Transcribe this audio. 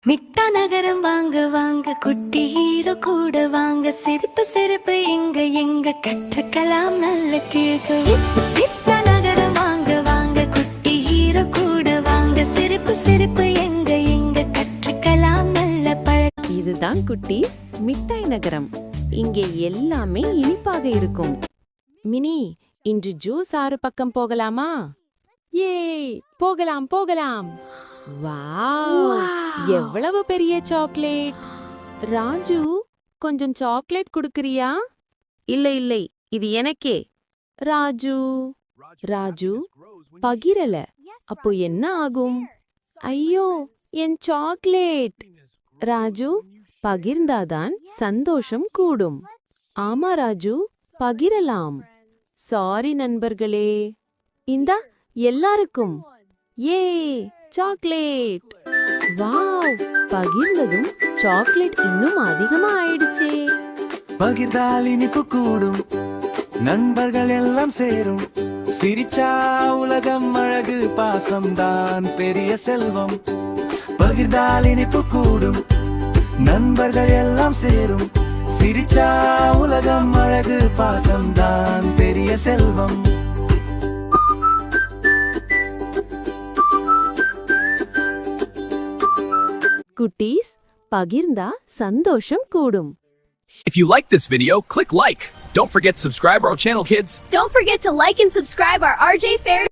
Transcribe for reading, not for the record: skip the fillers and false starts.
மிட்டா நகரம் வாங்க வாங்க, குட்டி ஹீரோ கூட வாங்க, சிரிப்பு சிரிப்பு எங்க எங்க கற்றுக்கலாம் நல்ல கேக்கு. மிட்டா நகரம் வாங்க வாங்க, குட்டி ஹீரோ கூட வாங்க, சிரிப்பு சிரிப்பு எங்க எங்க கற்றுக்கலாம் நல்ல பழக்கம். இதுதான் குட்டீஸ் மிட்டாய் நகரம். இங்கே எல்லாமே இனிப்பாக இருக்கும். மினி, இன்று ஜூஸ் ஆறு பக்கம் போகலாமா? ஏய், போகலாம் போகலாம். வாவ், எவ்வளவு பெரிய சாக்லேட்! ராஜு, கொஞ்சம் சாக்லேட் குடுக்கறியா? இல்லை இல்லை, இது எனக்கே. ராஜு ராஜு பகிரல, அப்போ என்ன ஆகும்? ஐயோ, என் சாக்லேட்! ராஜு, பகிர்ந்தாதான் சந்தோஷம் கூடும். ஆமா ராஜு, பகிரலாம். சாரி நண்பர்களே. இந்தா எல்லாருக்கும். ஏ, சாக்லேட்! வாவ், பகிர்ந்ததும் சாக்லேட் இன்னும் அதிகமா ஆயிடுச்சே. பகிர்ந்தால் இனிப்பு கூடும், நண்பர்கள் எல்லாம் சேரும். சிரிச்சா உலகம் அழகு, பாசம்தான் பெரிய செல்வம். பகிர்ந்தால் இனிப்பு கூடும், நண்பர்கள் எல்லாம் சேரும். சிரிச்சா உலகம் அழகு, பாசம்தான் பெரிய செல்வம். குட்டீஸ், பகிர்ந்தா சந்தோஷம் கூடும். If you like this video, click like. Don't forget to subscribe our channel, kids. Don't forget to like and subscribe our RJ Fair